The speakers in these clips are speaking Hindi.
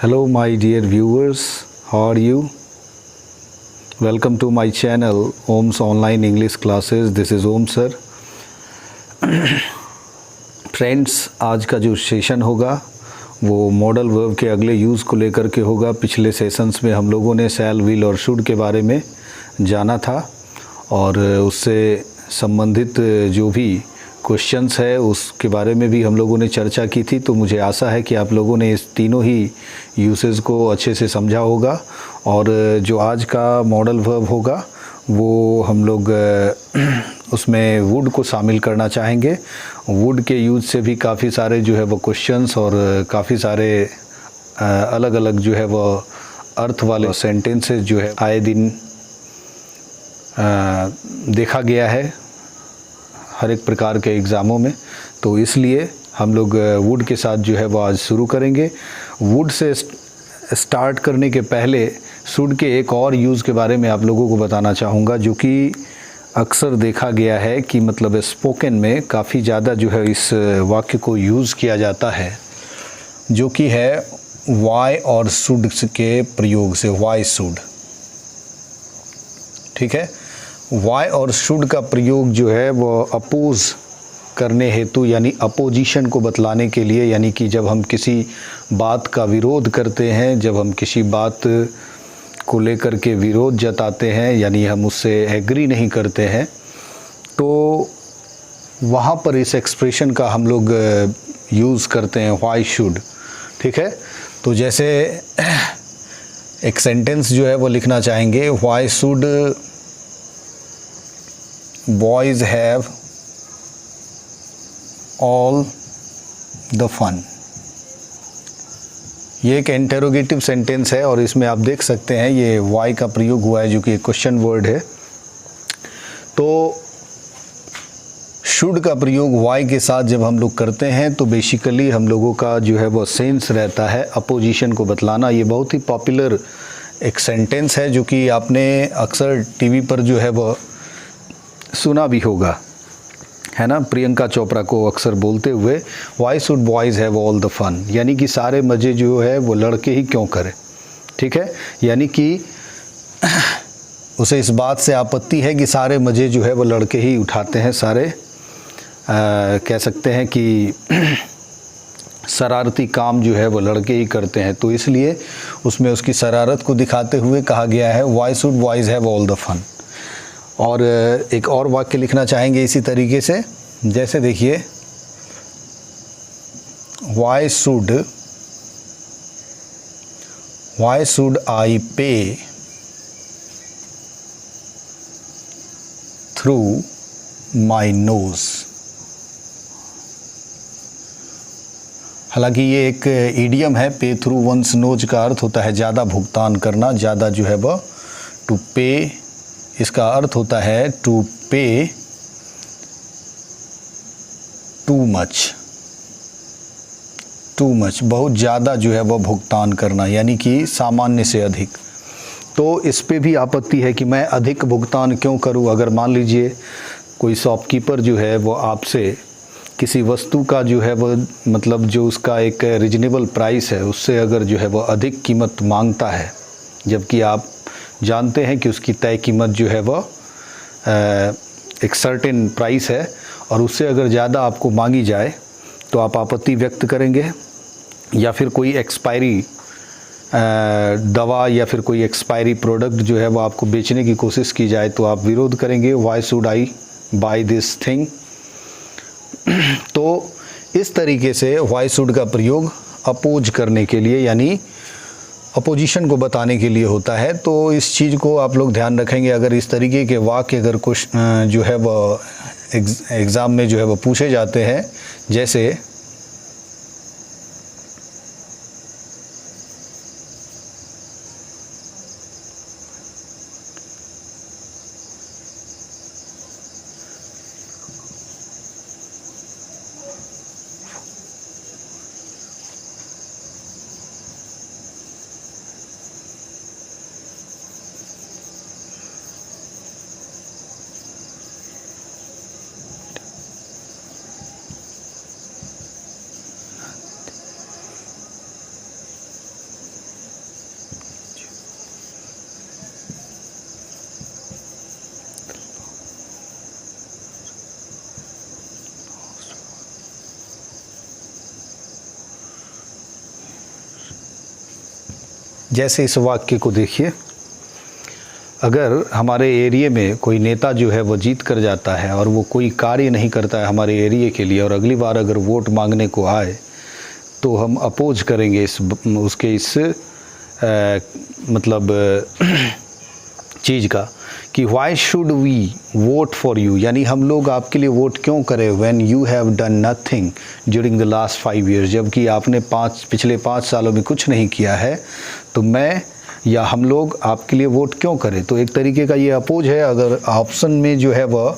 Hello, my dear viewers. How are you? Welcome to my channel, Om's Online English Classes. This is Om sir. Friends, आज का जो सेशन होगा वो मॉडल वर्ब के अगले यूज़ को लेकर के होगा। पिछले सेशंस में हम लोगों ने शैल, विल और शुड के बारे में जाना था और उससे संबंधित जो भी क्वेश्चंस है उसके बारे में भी हम लोगों ने चर्चा की थी। तो मुझे आशा है कि आप लोगों ने इस तीनों ही यूसेज को अच्छे से समझा होगा। और जो आज का मॉडल वर्ब होगा वो हम लोग उसमें वुड को शामिल करना चाहेंगे। वुड के यूज़ से भी काफ़ी सारे जो है वो क्वेश्चंस और काफ़ी सारे अलग अलग जो है वो अर्थ वाले सेंटेंसेस जो है आए दिन देखा गया है हर एक प्रकार के एग्ज़ामों में। तो इसलिए हम लोग वुड के साथ जो है वो आज शुरू करेंगे। वुड से स्टार्ट करने के पहले शुड के एक और यूज़ के बारे में आप लोगों को बताना चाहूँगा, जो कि अक्सर देखा गया है कि मतलब स्पोकन में काफ़ी ज़्यादा जो है इस वाक्य को यूज़ किया जाता है, जो कि है वाई और शुड के प्रयोग से। वाई शुड, ठीक है। वाई और शुड का प्रयोग जो है वो अपोज करने हेतु यानी अपोजिशन को बतलाने के लिए, यानी कि जब हम किसी बात का विरोध करते हैं, जब हम किसी बात को लेकर के विरोध जताते हैं, यानी हम उससे एग्री नहीं करते हैं, तो वहाँ पर इस एक्सप्रेशन का हम लोग यूज़ करते हैं वाई शुड, ठीक है। तो जैसे एक सेंटेंस जो है वो लिखना चाहेंगे, why should boys have all the fun. ये एक इंटेरोगेटिव सेंटेंस है और इसमें आप देख सकते हैं ये वाई का प्रयोग हुआ है, जो कि एक क्वेश्चन वर्ड है। तो शुड का प्रयोग वाई के साथ जब हम लोग करते हैं तो बेसिकली हम लोगों का जो है वो सेंस रहता है अपोजिशन को बतलाना। ये बहुत ही पॉपुलर एक सेंटेंस है, जो कि आपने अक्सर टीवी पर जो है वो सुना भी होगा, है ना। प्रियंका चोपड़ा को अक्सर बोलते हुए, why should boys have all the fun, यानी कि सारे मज़े जो है वो लड़के ही क्यों करें, ठीक है। यानी कि उसे इस बात से आपत्ति है कि सारे मज़े जो है वो लड़के ही उठाते हैं, सारे कह सकते हैं कि शरारती काम जो है वो लड़के ही करते हैं। तो इसलिए उसमें उसकी शरारत को दिखाते हुए कहा गया है why should boys have all the fun. और एक और वाक्य लिखना चाहेंगे इसी तरीके से, जैसे देखिए, वाई शुड आई पे थ्रू माई नोज। हालांकि ये एक इडियम है, पे थ्रू वंस नोज का अर्थ होता है ज़्यादा भुगतान करना, ज़्यादा जो है वह टू पे, इसका अर्थ होता है टू पे टू मच, बहुत ज़्यादा जो है वह भुगतान करना, यानी कि सामान्य से अधिक। तो इस पे भी आपत्ति है कि मैं अधिक भुगतान क्यों करूं। अगर मान लीजिए कोई शॉपकीपर जो है वो आपसे किसी वस्तु का जो है वो मतलब जो उसका एक रीजनेबल प्राइस है उससे अगर जो है वो अधिक कीमत मांगता है, जबकि आप जानते हैं कि उसकी तय कीमत जो है वो एक सर्टेन प्राइस है, और उससे अगर ज़्यादा आपको मांगी जाए तो आप आपत्ति व्यक्त करेंगे। या फिर कोई एक्सपायरी दवा या फिर कोई एक्सपायरी प्रोडक्ट जो है वो आपको बेचने की कोशिश की जाए तो आप विरोध करेंगे, why should I buy this thing. तो इस तरीके से वाई शुड का प्रयोग अपोज करने के लिए, यानी अपोजिशन को बताने के लिए होता है। तो इस चीज़ को आप लोग ध्यान रखेंगे। अगर इस तरीके के वाक्य अगर कुछ जो है वह एग्ज़ाम में जो है वह पूछे जाते हैं, जैसे जैसे इस वाक्य को देखिए, अगर हमारे एरिया में कोई नेता जो है वो जीत कर जाता है और वो कोई कार्य नहीं करता है हमारे एरिया के लिए, और अगली बार अगर वोट मांगने को आए तो हम अपोज करेंगे उसके इस मतलब चीज़ का कि why should we vote for you, यानी हम लोग आपके लिए वोट क्यों करें when you have done nothing during the last 5 years, जबकि आपने पिछले 5 सालों में कुछ नहीं किया है, तो मैं या हम लोग आपके लिए वोट क्यों करें। तो एक तरीके का ये अपोज है। अगर ऑप्शन में जो है वह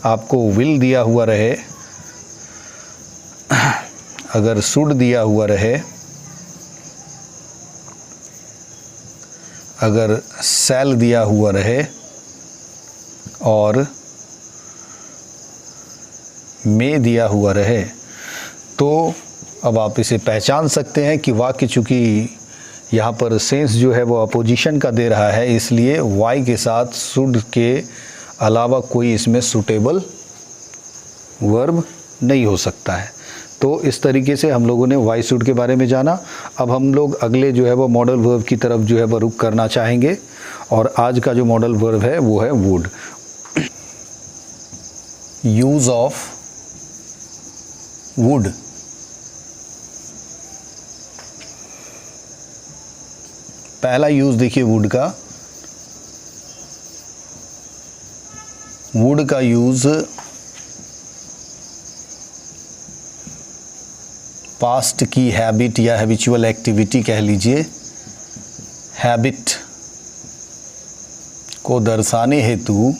आपको विल दिया हुआ रहे, अगर शुड दिया हुआ रहे, अगर शैल दिया हुआ रहे और मे दिया हुआ रहे, तो अब आप इसे पहचान सकते हैं कि वाक्य चूँकि यहाँ पर सेंस जो है वो अपोजिशन का दे रहा है, इसलिए वाई के साथ शुड के अलावा कोई इसमें सूटेबल वर्ब नहीं हो सकता है। तो इस तरीके से हम लोगों ने वाई शुड के बारे में जाना। अब हम लोग अगले जो है वो मॉडल वर्ब की तरफ जो है वो रुख करना चाहेंगे, और आज का जो मॉडल वर्ब है वो है वुड। यूज़ ऑफ वुड, पहला यूज़ देखिए वुड का। वुड का यूज़ पास्ट की हैबिट या हैबिचुअल एक्टिविटी कह लीजिए, हैबिट को दर्शाने हेतु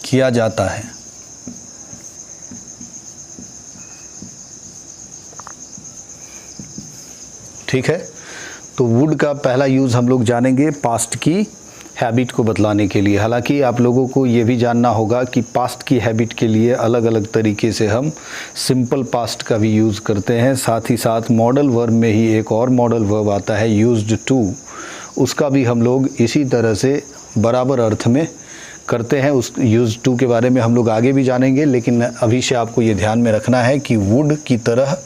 किया जाता है। ठीक है, तो वुड का पहला यूज़ हम लोग जानेंगे पास्ट की हैबिट को बतलाने के लिए। हालांकि आप लोगों को ये भी जानना होगा कि पास्ट की हैबिट के लिए अलग अलग तरीके से हम सिंपल पास्ट का भी यूज़ करते हैं। साथ ही साथ मॉडल वर्ब में ही एक और मॉडल वर्ब आता है यूज्ड टू, उसका भी हम लोग इसी तरह से बराबर अर्थ में करते हैं। उस यूज्ड टू के बारे में हम लोग आगे भी जानेंगे, लेकिन अभी से आपको ये ध्यान में रखना है कि वुड की तरह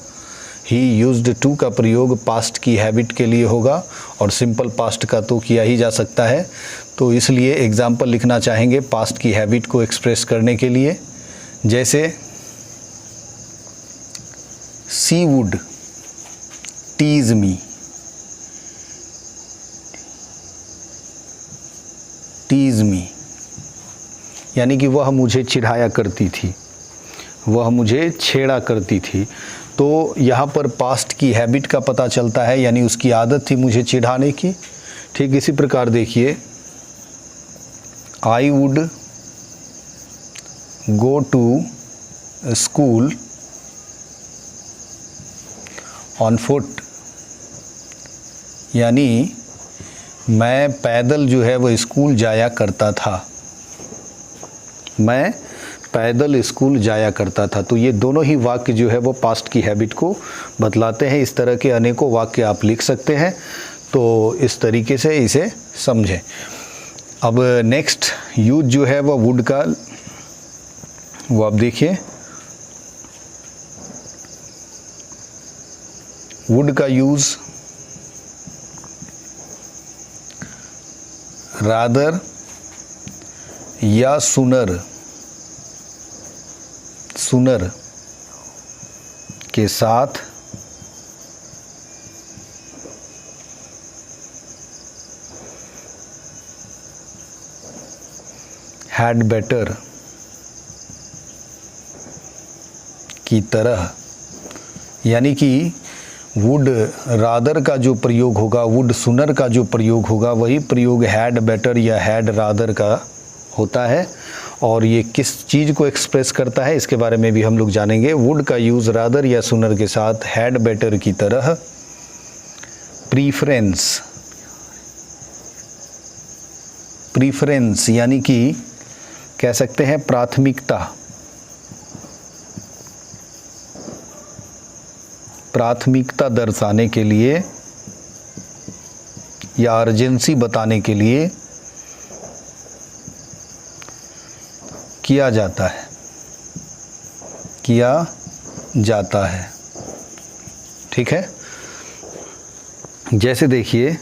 ही यूज्ड टू का प्रयोग पास्ट की हैबिट के लिए होगा, और सिंपल पास्ट का तो किया ही जा सकता है। तो इसलिए एग्जाम्पल लिखना चाहेंगे पास्ट की हैबिट को एक्सप्रेस करने के लिए, जैसे she would tease me, tease me यानी कि वह मुझे चिढ़ाया करती थी, वह मुझे छेड़ा करती थी। तो यहाँ पर पास्ट की हैबिट का पता चलता है, यानी उसकी आदत थी मुझे चिढ़ाने की। ठीक इसी प्रकार देखिए, I would go to school on foot, यानी मैं पैदल जो है वो स्कूल जाया करता था, मैं पैदल स्कूल जाया करता था। तो ये दोनों ही वाक्य जो है वो पास्ट की हैबिट को बतलाते हैं। इस तरह के अनेकों वाक्य आप लिख सकते हैं, तो इस तरीके से इसे समझें। अब नेक्स्ट यूज जो है वो वुड का, वो आप देखिए, वुड का यूज रादर या सुनर, सुनर के साथ हैड बेटर की तरह, यानी कि वुड रादर का जो प्रयोग होगा, वुड सुनर का जो प्रयोग होगा, वही प्रयोग हैड बेटर या हैड रादर का होता है। और ये किस चीज़ को एक्सप्रेस करता है इसके बारे में भी हम लोग जानेंगे। वुड का यूज़ रादर या सुनर के साथ हैड बेटर की तरह प्रीफरेंस, प्रीफरेंस यानी कि कह सकते हैं प्राथमिकता, प्राथमिकता दर्शाने के लिए या अर्जेंसी बताने के लिए किया जाता है, किया जाता है। ठीक है, जैसे देखिए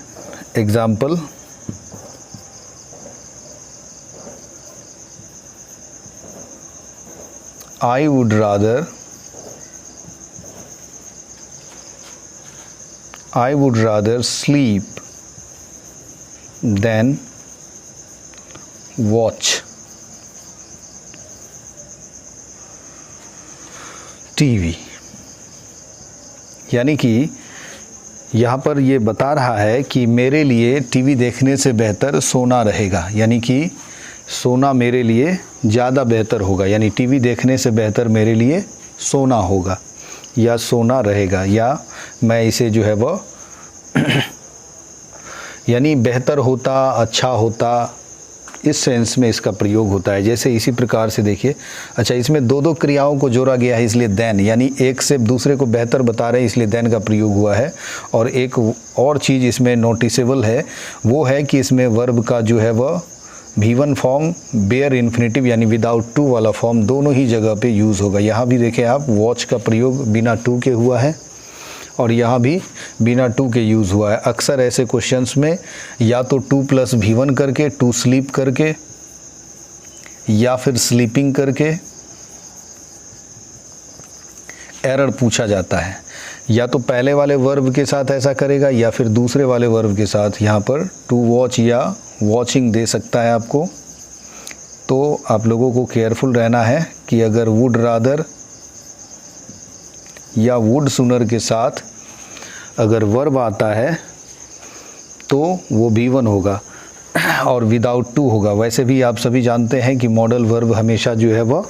example, I would rather sleep than watch TV। यानी कि यहाँ पर ये बता रहा है कि मेरे लिए टीवी देखने से बेहतर सोना रहेगा, यानी कि सोना मेरे लिए ज़्यादा बेहतर होगा, यानी टीवी देखने से बेहतर मेरे लिए सोना होगा या सोना रहेगा, या मैं इसे जो है वो यानी बेहतर होता, अच्छा होता, इस सेंस में इसका प्रयोग होता है। जैसे इसी प्रकार से देखिए, अच्छा इसमें दो दो क्रियाओं को जोड़ा गया है, इसलिए देन, यानी एक से दूसरे को बेहतर बता रहे हैं, इसलिए देन का प्रयोग हुआ है। और एक और चीज़ इसमें नोटिसेबल है, वो है कि इसमें वर्ब का जो है वह V1 फॉर्म, बेयर इन्फिनेटिव यानी विदाउट टू वाला फॉर्म दोनों ही जगह पे यूज़ होगा। यहाँ भी देखें आप, वॉच का प्रयोग बिना टू के हुआ है और यहाँ भी बिना टू के यूज़ हुआ है। अक्सर ऐसे क्वेश्चंस में या तो 2 + V1 करके, टू स्लीप करके, या फिर स्लीपिंग करके एरर पूछा जाता है। या तो पहले वाले वर्ब के साथ ऐसा करेगा या फिर दूसरे वाले वर्ब के साथ यहाँ पर टू वॉच या वॉचिंग दे सकता है आपको। तो आप लोगों को केयरफुल रहना है कि अगर वुड रादर या वुड सूनर के साथ अगर वर्ब आता है तो वो V1 होगा और विदाउट टू होगा। वैसे भी आप सभी जानते हैं कि मॉडल वर्ब हमेशा जो है वह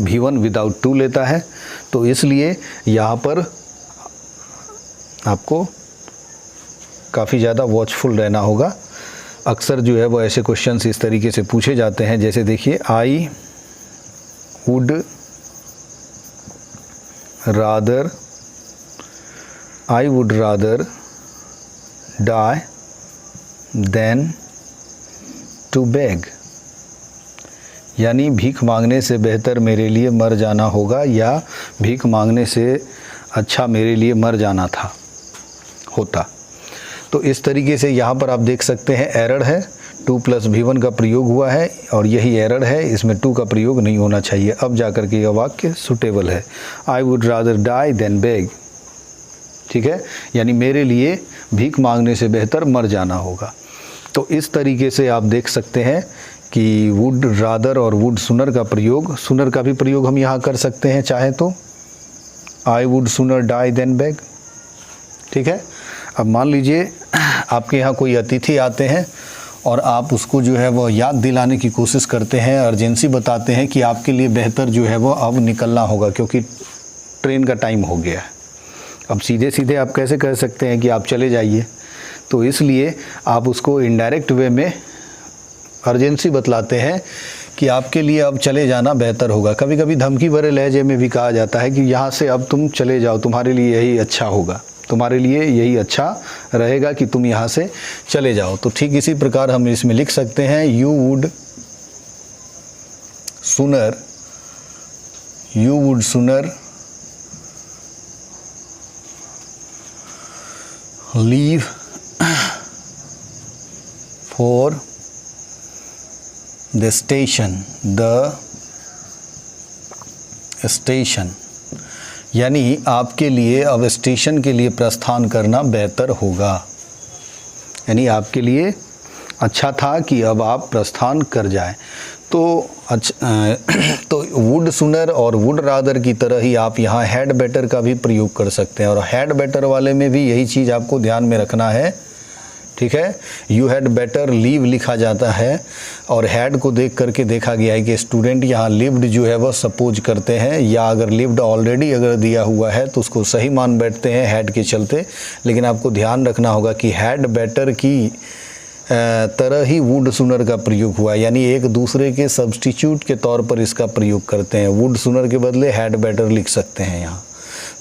V1 विदाउट टू लेता है, तो इसलिए यहाँ पर आपको काफ़ी ज़्यादा वॉचफुल रहना होगा। अक्सर जो है वो ऐसे क्वेश्चंस इस तरीके से पूछे जाते हैं, जैसे देखिए, I would rather die than to beg, यानी भीख मांगने से बेहतर मेरे लिए मर जाना होगा, या भीख मांगने से अच्छा मेरे लिए मर जाना होता। तो इस तरीके से यहाँ पर आप देख सकते हैं एरर है, 2 + V1 का प्रयोग हुआ है और यही एरर है, इसमें 2 का प्रयोग नहीं होना चाहिए। अब जाकर के यह वाक्य सुटेबल है। I would rather die than beg, ठीक है, यानी मेरे लिए भीख मांगने से बेहतर मर जाना होगा। तो इस तरीके से आप देख सकते हैं कि वुड रादर और वुड सूनर का प्रयोग, सूनर का भी प्रयोग हम यहाँ कर सकते हैं चाहे तो, I would sooner die than beg। ठीक है, अब मान लीजिए आपके यहाँ कोई अतिथि आते हैं और आप उसको जो है वो याद दिलाने की कोशिश करते हैं, अर्जेंसी बताते हैं कि आपके लिए बेहतर जो है वो अब निकलना होगा क्योंकि ट्रेन का टाइम हो गया है। अब सीधे सीधे आप कैसे कह सकते हैं कि आप चले जाइए, तो इसलिए आप उसको इनडायरेक्ट वे में अर्जेंसी बतलाते हैं कि आपके लिए अब चले जाना बेहतर होगा। कभी कभी धमकी भरे लहजे में भी कहा जाता है कि यहाँ से अब तुम चले जाओ, तुम्हारे लिए यही अच्छा होगा, तुम्हारे लिए यही अच्छा रहेगा कि तुम यहाँ से चले जाओ। तो ठीक इसी प्रकार हम इसमें लिख सकते हैं, you would sooner leave for the station, यानी आपके लिए अब स्टेशन के लिए प्रस्थान करना बेहतर होगा, यानी आपके लिए अच्छा था कि अब आप प्रस्थान कर जाएं। तो तो वुड सूनर और वुड रादर की तरह ही आप यहाँ हैड बेटर का भी प्रयोग कर सकते हैं, और हैड बेटर वाले में भी यही चीज़ आपको ध्यान में रखना है। ठीक है, यू हैड बेटर लीव लिखा जाता है और हैड को देख करके देखा गया है कि स्टूडेंट यहाँ लिव्ड जो है वह सपोज करते हैं, या अगर लिव्ड ऑलरेडी अगर दिया हुआ है तो उसको सही मान बैठते हैं हैड के चलते। लेकिन आपको ध्यान रखना होगा कि हैड बेटर की तरह ही वुड सूनर का प्रयोग हुआ है, यानी एक दूसरे के सब्स्टिट्यूट के तौर पर इसका प्रयोग करते हैं। वुड सूनर के बदले हैड बेटर लिख सकते हैं यहाँ।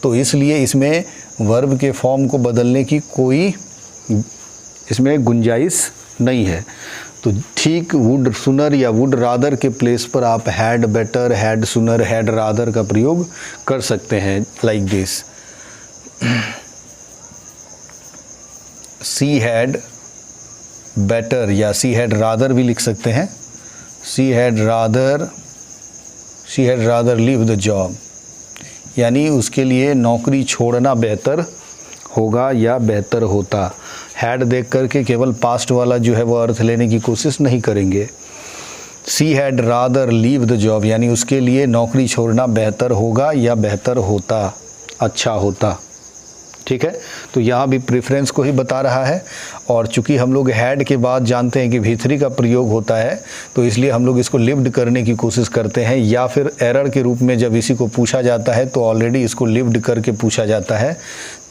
तो इसलिए इसमें वर्ब के फॉर्म को बदलने की कोई इसमें गुंजाइश नहीं है। तो ठीक वुड सुनर या वुड रादर के प्लेस पर आप हैड बेटर, हैड सुनर, हैड रादर का प्रयोग कर सकते हैं, like this. She had better या सी हैड रादर भी लिख सकते हैं। She had rather leave the job, यानी उसके लिए नौकरी छोड़ना बेहतर होगा या बेहतर होता। हैड देख करके केवल पास्ट वाला जो है वो अर्थ लेने की कोशिश नहीं करेंगे। She had rather leave the job, यानी उसके लिए नौकरी छोड़ना बेहतर होगा या बेहतर होता, अच्छा होता। ठीक है, तो यहाँ भी प्रेफरेंस को ही बता रहा है। और चूंकि हम लोग हैड के बाद जानते हैं कि भी3 का प्रयोग होता है, तो इसलिए हम लोग इसको लिव्ड करने की कोशिश करते हैं, या फिर एरर के रूप में जब इसी को पूछा जाता है तो ऑलरेडी इसको लिव्ड करके पूछा जाता है।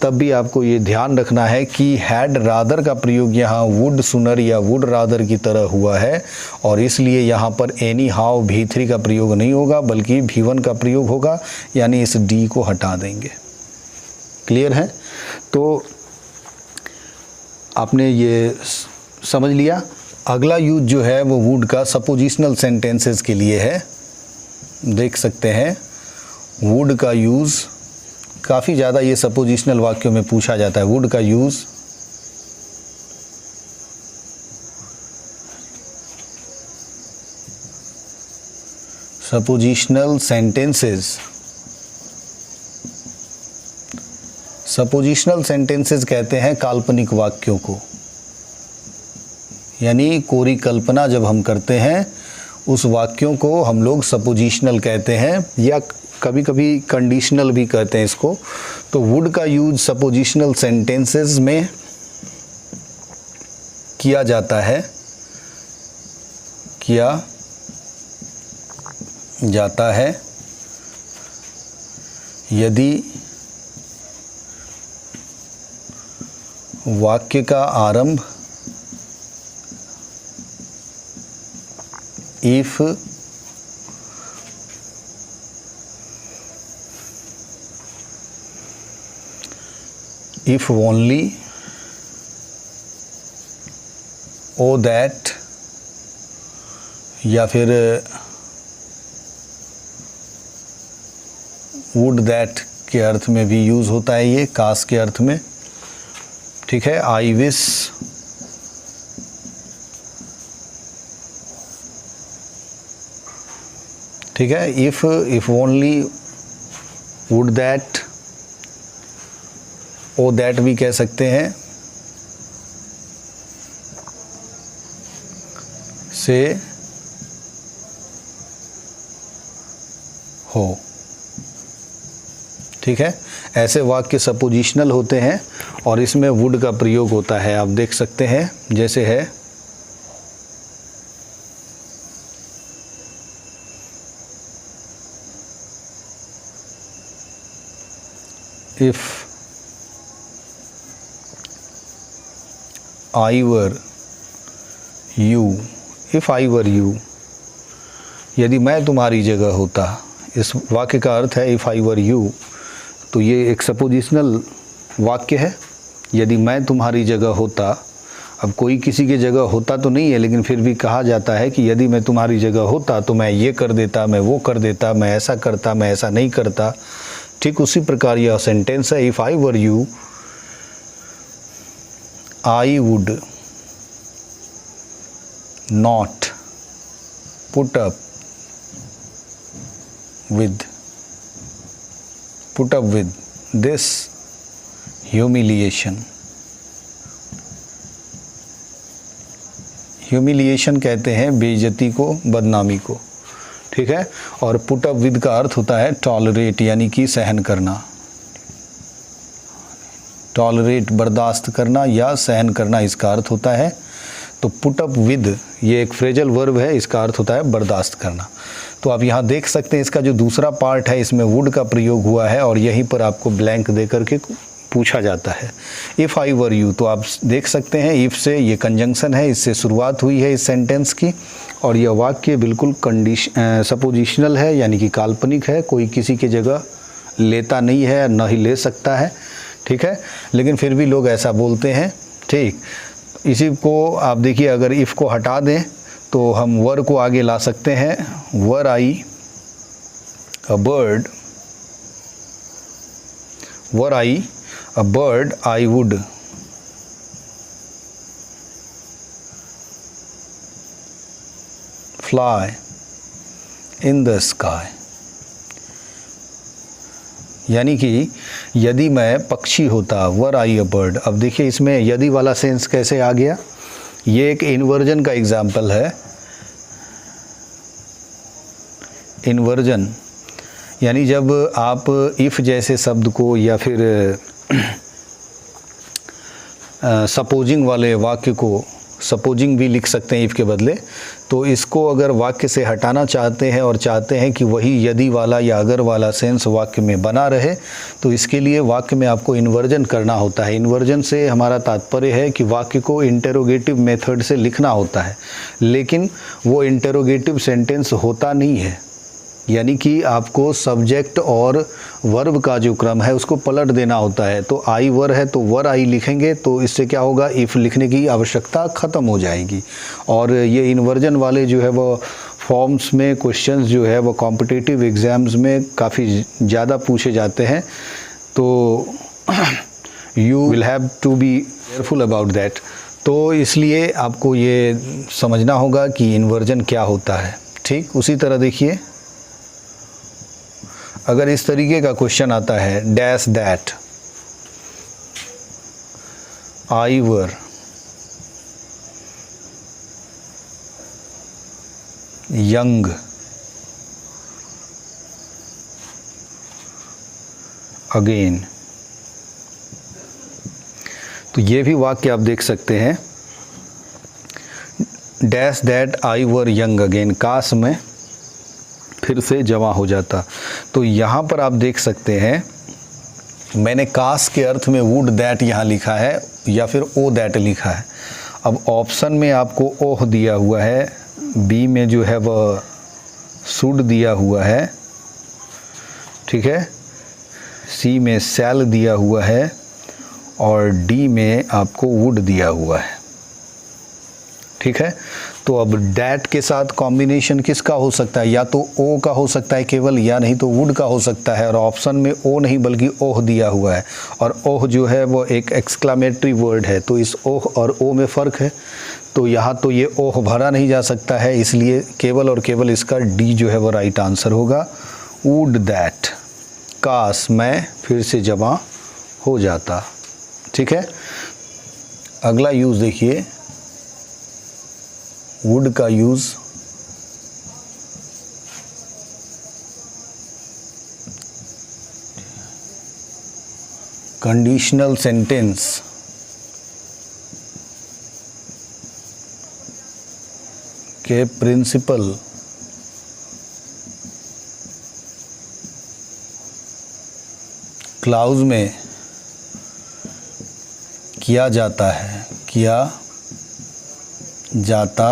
तब भी आपको ये ध्यान रखना है कि हैड रादर का प्रयोग यहाँ वुड सुनर या वुड रादर की तरह हुआ है, और इसलिए यहाँ पर एनी हाउ भी3 का प्रयोग नहीं होगा बल्कि भी1 का प्रयोग होगा, यानी इस डी को हटा देंगे। क्लियर है? तो आपने ये समझ लिया। अगला यूज जो है वो वुड का सपोजिशनल सेंटेंसेस के लिए है। देख सकते हैं वुड का यूज़ काफ़ी ज़्यादा ये सपोजिशनल वाक्यों में पूछा जाता है। वुड का use suppositional sentences, suppositional sentences कहते हैं काल्पनिक वाक्यों को, यानी कोरी कल्पना जब हम करते हैं उस वाक्यों को हम लोग सपोजिशनल कहते हैं, या कभी कभी कंडीशनल भी कहते हैं इसको। तो वुड का यूज सपोजिशनल सेंटेंसेस में किया जाता है, यदि वाक्य का आरंभ इफ ओनली ओ दैट, या फिर वुड दैट के अर्थ में भी यूज़ होता है ये, काश के अर्थ में। ठीक है, आई विश, ठीक है, if only would that, o that भी कह सकते हैं, से हो। ठीक है, ऐसे वाक्य सपोजिशनल होते हैं और इसमें वुड का प्रयोग होता है। आप देख सकते हैं जैसे है if I were you, if I were you, यदि मैं तुम्हारी जगह होता। इस वाक्य का अर्थ है इफ आई वर यू, तो ये एक सपोजिशनल वाक्य है। यदि मैं तुम्हारी जगह होता, अब कोई किसी की जगह होता तो नहीं है, लेकिन फिर भी कहा जाता है कि यदि मैं तुम्हारी जगह होता तो मैं ये कर देता, मैं वो कर देता, मैं ऐसा करता, मैं ऐसा नहीं करता। ठीक उसी प्रकार यह सेंटेंस है, if I were you I would not put up with this humiliation। Humiliation कहते हैं बेइज्जती को, बदनामी को। ठीक है, और पुट अप विद का अर्थ होता है टॉलरेट, यानी कि सहन करना। टॉलरेट बर्दाश्त करना या सहन करना, इसका अर्थ होता है। तो पुट अप विद ये एक फ्रेजल वर्ब है, इसका अर्थ होता है बर्दाश्त करना। तो आप यहाँ देख सकते हैं इसका जो दूसरा पार्ट है इसमें वुड का प्रयोग हुआ है, और यहीं पर आपको ब्लैंक दे करके पूछा जाता है इफ़ आई वर यू। तो आप देख सकते हैं इफ़ से ये कंजंक्शन है, इससे शुरुआत हुई है इस सेंटेंस की, और यह वाक्य बिल्कुल सपोजिशनल है, यानी कि काल्पनिक है, कोई किसी की जगह लेता नहीं है, न ही ले सकता है। ठीक है, लेकिन फिर भी लोग ऐसा बोलते हैं। ठीक, इसी को आप देखिए, अगर इफ़ को हटा दें तो हम वर को आगे ला सकते हैं। Were I a bird, were I a bird I would fly in the sky. यानी कि यदि मैं पक्षी होता, वर आई अ बर्ड। अब देखिए इसमें यदि वाला सेंस कैसे आ गया, ये एक इन्वर्जन का एग्जाम्पल है। इन्वर्जन यानी जब आप इफ़ जैसे शब्द को या फिर सपोजिंग वाले वाक्य को, सपोजिंग भी लिख सकते हैं इफ़ के बदले, तो इसको अगर वाक्य से हटाना चाहते हैं और चाहते हैं कि वही यदि वाला या अगर वाला सेंस वाक्य में बना रहे, तो इसके लिए वाक्य में आपको इन्वर्जन करना होता है। इन्वर्जन से हमारा तात्पर्य है कि वाक्य को इंटेरोगेटिव मेथड से लिखना होता है, लेकिन वो इंटेरोगेटिव सेंटेंस होता नहीं है। यानी कि आपको सब्जेक्ट और वर्ब का जो क्रम है उसको पलट देना होता है। तो आई वर है तो वर आई लिखेंगे, तो इससे क्या होगा, इफ़ लिखने की आवश्यकता ख़त्म हो जाएगी। और ये इन्वर्जन वाले जो है वो फॉर्म्स में क्वेश्चंस जो है वो कॉम्पिटिटिव एग्ज़ाम्स में काफ़ी ज़्यादा पूछे जाते हैं। तो you will have to be careful about that. तो इसलिए आपको ये समझना होगा कि इन्वर्जन क्या होता है। ठीक उसी तरह देखिए, अगर इस तरीके का क्वेश्चन आता है, dash that I were young again, तो ये भी वाक्य आप देख सकते हैं। Dash that I were young again, काश में फिर से जमा हो जाता। तो यहाँ पर आप देख सकते हैं मैंने काश के अर्थ में वुड दैट यहाँ लिखा है या फिर ओ दैट लिखा है। अब ऑप्शन में आपको ओह दिया हुआ है, बी में जो है वह शुड दिया हुआ है, ठीक है, सी में शैल दिया हुआ है और डी में आपको वुड दिया हुआ है। ठीक है, तो अब डैट के साथ कॉम्बिनेशन किसका हो सकता है, या तो ओ का हो सकता है केवल, या नहीं तो वुड का हो सकता है। और ऑप्शन में ओ नहीं बल्कि ओह दिया हुआ है, और ओह जो है वो एक एक्सक्लामेटरी वर्ड है, तो इस ओह और ओ में फ़र्क है। तो यहाँ तो ये ओह भरा नहीं जा सकता है, इसलिए केवल और केवल इसका डी जो है वो राइट आंसर होगा। वुड दैट, काश मैं फिर से जमा हो जाता। ठीक है, अगला यूज़ देखिए, वुड का यूज़ कंडीशनल सेंटेंस के प्रिंसिपल क्लाउज में किया जाता है, किया जाता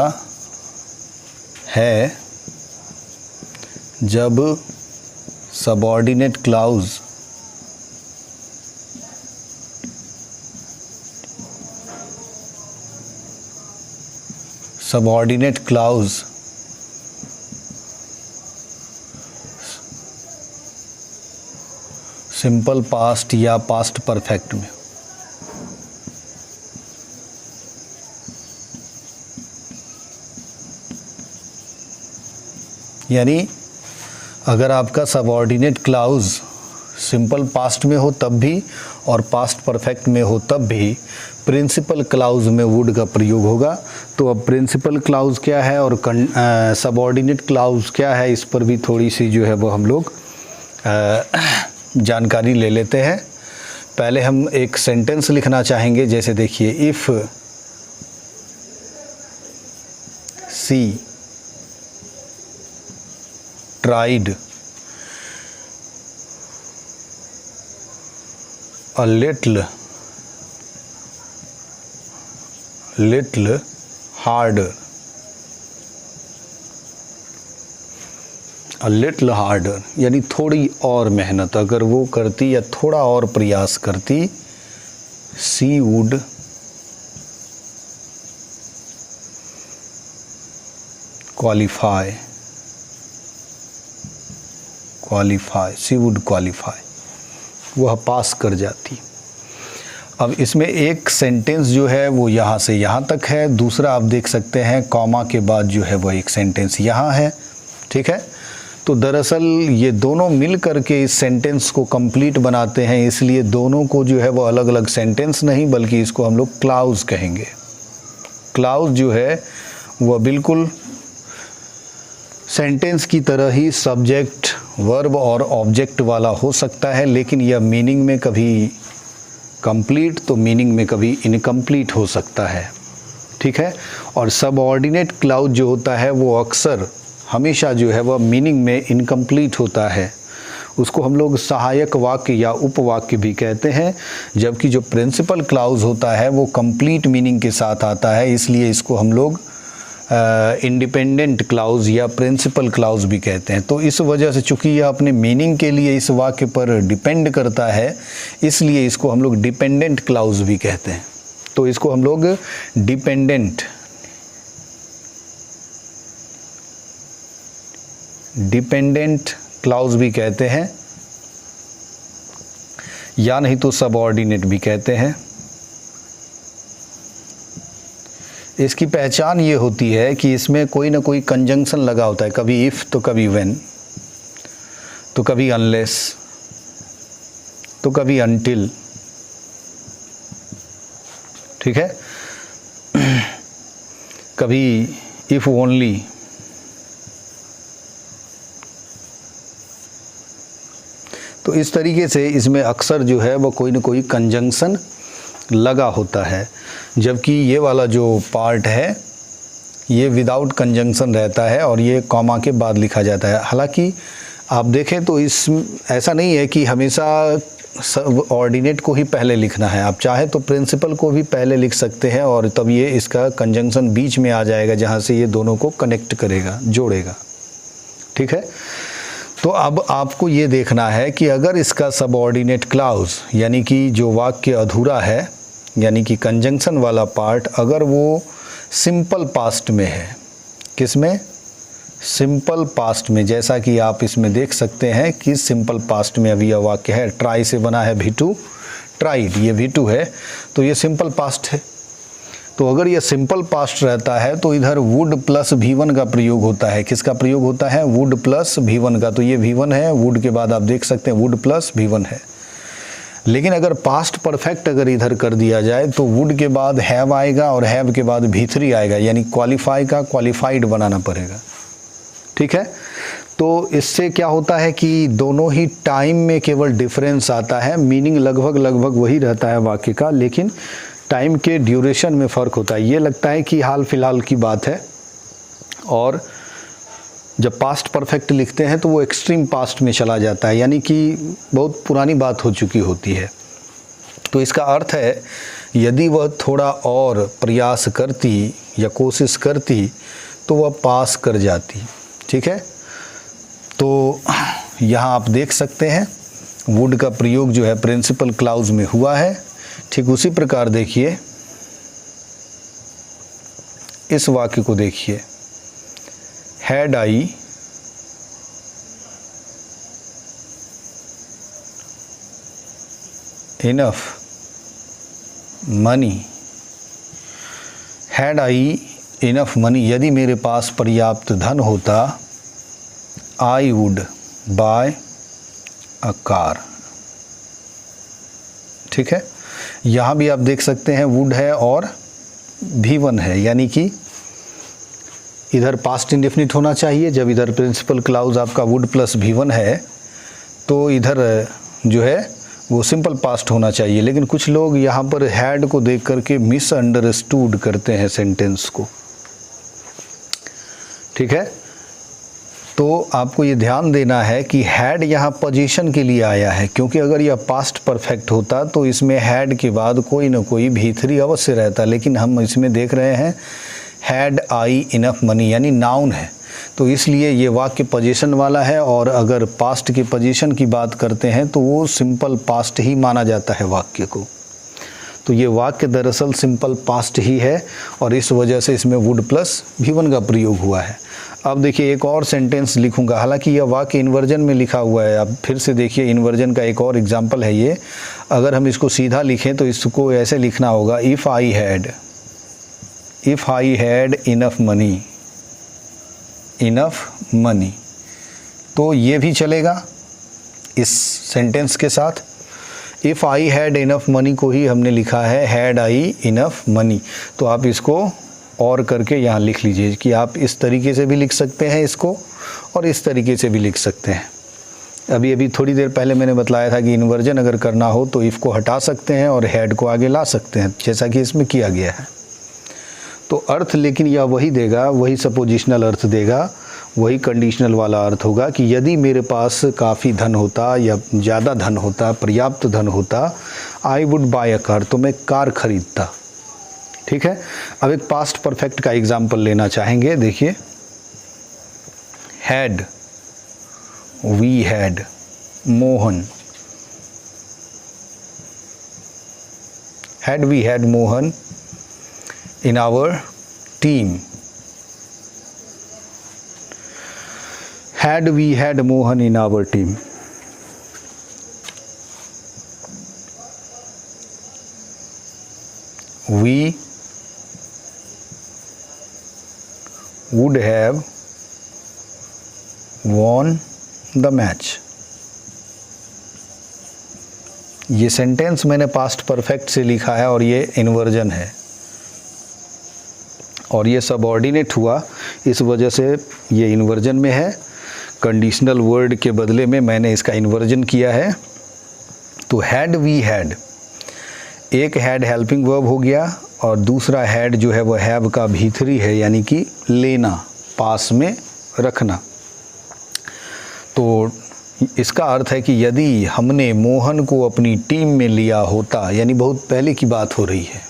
है जब सबऑर्डिनेट क्लाउज सिंपल पास्ट या पास्ट परफेक्ट में, यानी अगर आपका सबऑर्डिनेट क्लाउज सिंपल पास्ट में हो तब भी और पास्ट परफेक्ट में हो तब भी प्रिंसिपल क्लाउज में वुड का प्रयोग होगा। तो अब प्रिंसिपल क्लाउज क्या है और सबऑर्डिनेट क्लाउज क्या है, इस पर भी थोड़ी सी जो है वो हम लोग जानकारी ले लेते हैं। पहले हम एक सेंटेंस लिखना चाहेंगे, जैसे देखिए, if she tried a little harder, a little harder यानी थोड़ी और मेहनत अगर वो करती या थोड़ा और प्रयास करती, she would qualify, she would qualify, वह पास कर जाती। अब इसमें एक सेंटेंस जो है वो यहाँ से यहाँ तक है, दूसरा आप देख सकते हैं कॉमा के बाद जो है वो एक सेंटेंस यहाँ है, ठीक है। तो दरअसल ये दोनों मिल कर के इस सेंटेंस को कंप्लीट बनाते हैं, इसलिए दोनों को जो है वो अलग अलग सेंटेंस नहीं बल्कि इसको हम लोग क्लाउज कहेंगे। क्लाउज जो है वह बिल्कुल सेंटेंस की तरह ही सब्जेक्ट, वर्ब और ऑब्जेक्ट वाला हो सकता है, लेकिन यह मीनिंग में कभी कंप्लीट तो मीनिंग में कभी इनकम्प्लीट हो सकता है, ठीक है। और सबऑर्डिनेट क्लाउज जो होता है वो अक्सर हमेशा जो है वह मीनिंग में इनकम्प्लीट होता है, उसको हम लोग सहायक वाक्य या उपवाक्य भी कहते हैं, जबकि जो प्रिंसिपल क्लाउज होता है वो कंप्लीट मीनिंग के साथ आता है, इसलिए इसको हम लोग इंडिपेंडेंट क्लाउज या प्रिंसिपल क्लाउज भी कहते हैं। तो इस वजह से चूँकि यह अपने मीनिंग के लिए इस वाक्य पर डिपेंड करता है, इसलिए इसको हम लोग डिपेंडेंट क्लाउज भी कहते हैं। तो इसको हम लोग डिपेंडेंट क्लाउज भी कहते हैं, या नहीं तो सबऑर्डिनेट भी कहते हैं। इसकी पहचान ये होती है कि इसमें कोई ना कोई कंजंक्शन लगा होता है, कभी इफ़ तो कभी व्हेन, तो कभी अनलेस, तो कभी अनटिल, ठीक है, कभी इफ़ ओनली। तो इस तरीके से इसमें अक्सर जो है वो कोई ना कोई कंजंक्शन लगा होता है, जबकि ये वाला जो पार्ट है ये विदाउट कंजंक्शन रहता है और ये कॉमा के बाद लिखा जाता है। हालांकि आप देखें तो इस ऐसा नहीं है कि हमेशा ऑर्डिनेट को ही पहले लिखना है, आप चाहे तो प्रिंसिपल को भी पहले लिख सकते हैं और तब ये इसका कंजंक्शन बीच में आ जाएगा जहाँ से ये दोनों को कनेक्ट करेगा, जोड़ेगा, ठीक है। तो अब आपको ये देखना है कि अगर इसका सबऑर्डिनेट क्लाउज यानी कि जो वाक्य अधूरा है यानी कि कंजंक्शन वाला पार्ट अगर वो सिंपल पास्ट में है, किस में? सिंपल पास्ट में, जैसा कि आप इसमें देख सकते हैं कि सिंपल पास्ट में अभी यह वाक्य है, ट्राई से बना है V2, ट्राइड, ये V2 है तो ये सिंपल पास्ट है। तो अगर ये सिंपल पास्ट रहता है तो इधर वुड प्लस V1 का प्रयोग होता है। किसका प्रयोग होता है? वुड प्लस V1 का। तो ये V1 है, वुड के बाद आप देख सकते हैं वुड प्लस V1 है। लेकिन अगर पास्ट परफेक्ट अगर इधर कर दिया जाए तो वुड के बाद हैव आएगा और हैव के बाद V3 आएगा, यानी क्वालिफाई का क्वालिफाइड बनाना पड़ेगा, ठीक है। तो इससे क्या होता है कि दोनों ही टाइम में केवल डिफरेंस आता है, मीनिंग लगभग वही रहता है वाक्य का, लेकिन टाइम के ड्यूरेशन में फ़र्क होता है। ये लगता है कि हाल फिलहाल की बात है और जब पास्ट परफेक्ट लिखते हैं तो वो एक्सट्रीम पास्ट में चला जाता है, यानी कि बहुत पुरानी बात हो चुकी होती है। तो इसका अर्थ है यदि वह थोड़ा और प्रयास करती या कोशिश करती तो वह पास कर जाती, ठीक है। तो यहाँ आप देख सकते हैं वुड का प्रयोग जो है प्रिंसिपल क्लाउज में हुआ है। ठीक उसी प्रकार देखिए इस वाक्य को देखिए, had I enough money, had I enough money, यदि मेरे पास पर्याप्त धन होता, I would buy a car, ठीक है। यहाँ भी आप देख सकते हैं वुड है और V1 है, यानी कि इधर पास्ट इंडेफिनिट होना चाहिए। जब इधर प्रिंसिपल क्लाउज आपका वुड प्लस V1 है तो इधर जो है वो सिंपल पास्ट होना चाहिए, लेकिन कुछ लोग यहाँ पर हैड को देख करके मिसअंडरस्टूड करते हैं सेंटेंस को, ठीक है। तो आपको ये ध्यान देना है कि हैड यहाँ पोजीशन के लिए आया है, क्योंकि अगर यह पास्ट परफेक्ट होता तो इसमें हैड के बाद कोई ना कोई V3 अवश्य रहता, लेकिन हम इसमें देख रहे हैं हैड आई इनफ मनी यानी नाउन है, तो इसलिए ये वाक्य पोजीशन वाला है। और अगर पास्ट की पोजीशन की बात करते हैं तो वो सिंपल पास्ट ही माना जाता है वाक्य को। तो ये वाक्य दरअसल सिंपल पास्ट ही है और इस वजह से इसमें वुड प्लस V1 का प्रयोग हुआ है। अब देखिए एक और सेंटेंस लिखूंगा, हालांकि यह वाक्य इन्वर्जन में लिखा हुआ है। अब फिर से देखिए इन्वर्जन का एक और एग्जाम्पल है ये। अगर हम इसको सीधा लिखें तो इसको ऐसे लिखना होगा, if I had enough money, तो ये भी चलेगा इस सेंटेंस के साथ। If I had enough money को ही हमने लिखा है हैड आई इनफ मनी, तो आप इसको और करके यहाँ लिख लीजिए कि आप इस तरीके से भी लिख सकते हैं इसको और इस तरीके से भी लिख सकते हैं। अभी थोड़ी देर पहले मैंने बतलाया था कि इन्वर्जन अगर करना हो तो इफ़ को हटा सकते हैं और हैड को आगे ला सकते हैं, जैसा कि इसमें किया गया है। तो अर्थ लेकिन यह वही देगा, वही सपोजिशनल अर्थ देगा, वही कंडीशनल वाला अर्थ होगा कि यदि मेरे पास काफ़ी धन होता या ज़्यादा धन होता, पर्याप्त धन होता, I would buy a car, तो मैं कार खरीदता। ठीक है। अब एक पास्ट परफेक्ट का एग्जाम्पल लेना चाहेंगे। देखिए, we had Mohan in our team. Had we had Mohan in our team. We would have won the match. ये सेंटेंस मैंने पास्ट परफेक्ट से लिखा है और ये इन्वर्जन है और ये सबऑर्डिनेट हुआ, इस वजह से ये इन्वर्जन में है। कंडीशनल वर्ड के बदले में मैंने इसका इन्वर्जन किया है। तो हैड वी हैड, एक हैड हेल्पिंग वर्ब हो गया और दूसरा हैड जो है वह हैव का भीतरी है, यानी कि लेना, पास में रखना। तो इसका अर्थ है कि यदि हमने मोहन को अपनी टीम में लिया होता, यानी बहुत पहले की बात हो रही है,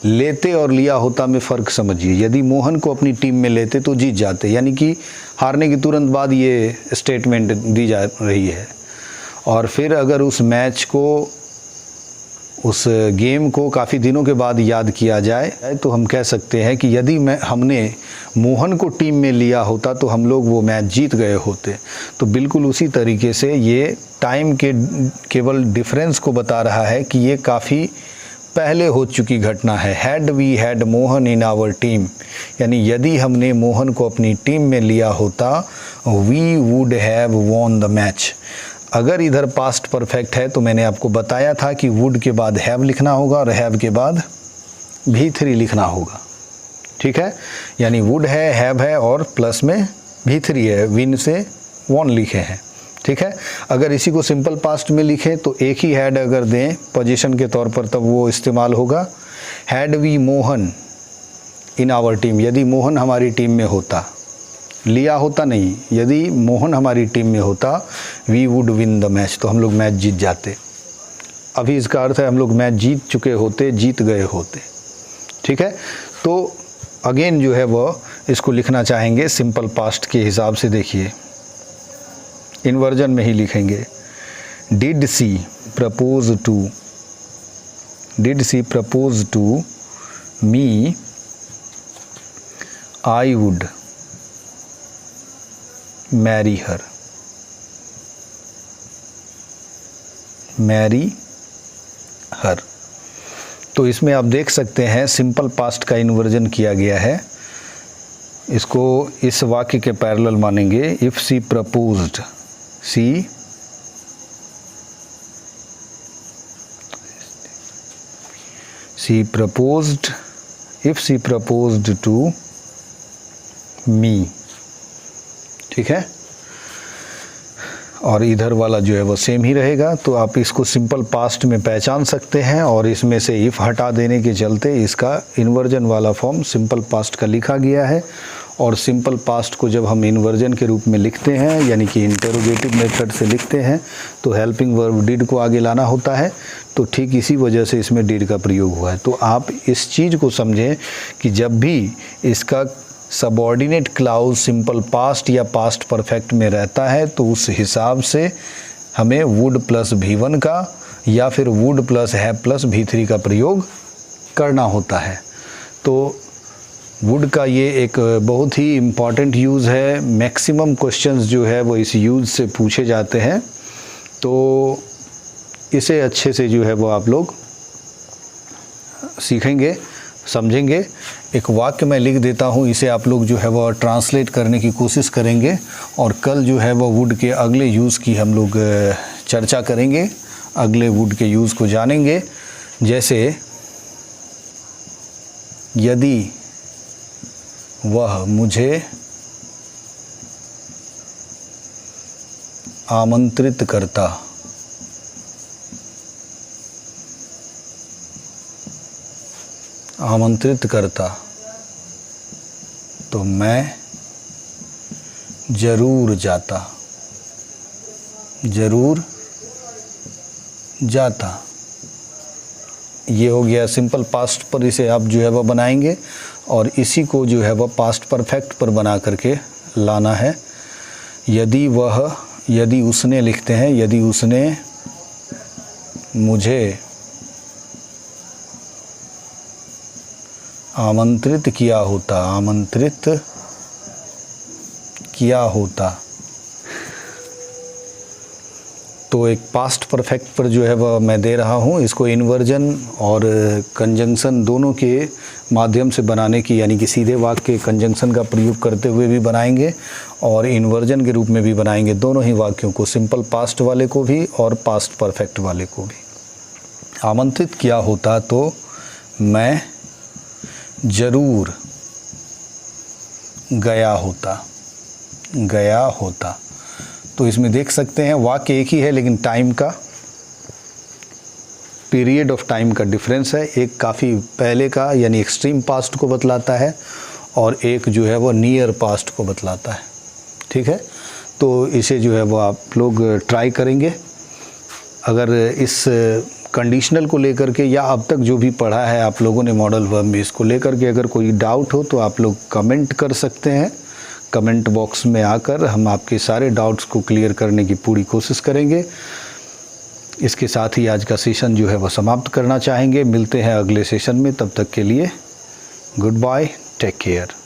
लेते और लिया होता में फ़र्क समझिए। यदि मोहन को अपनी टीम में लेते तो जीत जाते, यानी कि हारने के तुरंत बाद ये स्टेटमेंट दी जा रही है। और फिर अगर उस मैच को, उस गेम को काफ़ी दिनों के बाद याद किया जाए तो हम कह सकते हैं कि यदि हमने मोहन को टीम में लिया होता तो हम लोग वो मैच जीत गए होते। तो बिल्कुल उसी तरीके से ये टाइम के केवल डिफरेंस को बता रहा है कि ये काफ़ी पहले हो चुकी घटना है। Had we had Mohan in our team, यानी यदि हमने मोहन को अपनी टीम में लिया होता, we would have won the match. अगर इधर पास्ट परफेक्ट है तो मैंने आपको बताया था कि वुड के बाद हैव लिखना होगा और हैव के बाद V3 लिखना होगा। ठीक है, यानी वुड है, हैव है और प्लस में V3 है, विन से वॉन लिखे हैं। ठीक है। अगर इसी को सिंपल पास्ट में लिखें तो एक ही हैड अगर दें पोजीशन के तौर पर, तब वो इस्तेमाल होगा। Had we Mohan in our team, यदि मोहन हमारी टीम में होता, लिया होता नहीं, यदि मोहन हमारी टीम में होता, we would win the match, तो हम लोग मैच जीत जाते। अभी इसका अर्थ है हम लोग मैच जीत चुके होते, जीत गए होते। ठीक है। तो अगेन जो है वह इसको लिखना चाहेंगे सिंपल पास्ट के हिसाब से। देखिए, इन्वर्जन में ही लिखेंगे, did she propose to me, I would marry her. तो इसमें आप देख सकते हैं सिंपल पास्ट का इन्वर्जन किया गया है। इसको इस वाक्य के पैरेलल मानेंगे। If she proposed, if she proposed to me। ठीक है। और इधर वाला जो है वो सेम ही रहेगा। तो आप इसको सिंपल पास्ट में पहचान सकते हैं और इसमें से इफ़ हटा देने के चलते इसका इन्वर्जन वाला फॉर्म सिंपल पास्ट का लिखा गया है। और सिंपल पास्ट को जब हम इन्वर्जन के रूप में लिखते हैं, यानी कि इंटरोगेटिव मेथड से लिखते हैं, तो हेल्पिंग वर्ब डिड को आगे लाना होता है। तो ठीक इसी वजह से इसमें डिड का प्रयोग हुआ है। तो आप इस चीज़ को समझें कि जब भी इसका सबऑर्डिनेट क्लाउज सिंपल पास्ट या पास्ट परफेक्ट में रहता है तो उस हिसाब से हमें वुड प्लस V1 का या फिर would plus have plus V3 का प्रयोग करना होता है। तो वुड का ये एक बहुत ही इम्पॉर्टेंट यूज़ है। मैक्सिमम क्वेश्चंस जो है वो इस यूज़ से पूछे जाते हैं, तो इसे अच्छे से जो है वो आप लोग सीखेंगे, समझेंगे। एक वाक्य मैं लिख देता हूँ, इसे आप लोग जो है वो ट्रांसलेट करने की कोशिश करेंगे और कल जो है वो वुड के अगले यूज़ की हम लोग चर्चा करेंगे, अगले वुड के यूज़ को जानेंगे। जैसे यदि वह मुझे आमंत्रित करता, तो मैं ज़रूर जाता, ये हो गया सिंपल पास्ट पर, इसे आप जो है वह बनाएंगे और इसी को जो है वह पास्ट परफेक्ट पर बना करके लाना है। यदि उसने लिखते हैं, यदि उसने मुझे आमंत्रित किया होता, तो एक पास्ट परफेक्ट पर जो है वह मैं दे रहा हूँ। इसको इन्वर्जन और कंजंक्शन दोनों के माध्यम से बनाने की, यानी कि सीधे वाक्य के कंजंक्शन का प्रयोग करते हुए भी बनाएंगे और इन्वर्जन के रूप में भी बनाएंगे, दोनों ही वाक्यों को, सिंपल पास्ट वाले को भी और पास्ट परफेक्ट वाले को भी। आमंत्रित किया होता तो मैं ज़रूर गया होता। तो इसमें देख सकते हैं वाक्य एक ही है, लेकिन टाइम का, पीरियड ऑफ टाइम का डिफरेंस है। एक काफ़ी पहले का यानी एक्सट्रीम पास्ट को बतलाता है और एक जो है वो नियर पास्ट को बतलाता है। ठीक है, तो इसे जो है वो आप लोग ट्राई करेंगे। अगर इस कंडीशनल को लेकर के या अब तक जो भी पढ़ा है आप लोगों ने मॉडल वर्ब में, इसको लेकर के अगर कोई डाउट हो तो आप लोग कमेंट कर सकते हैं। कमेंट बॉक्स में आकर हम आपके सारे डाउट्स को क्लियर करने की पूरी कोशिश करेंगे। इसके साथ ही आज का सेशन जो है वह समाप्त करना चाहेंगे। मिलते हैं अगले सेशन में, तब तक के लिए गुड बाय, टेक केयर।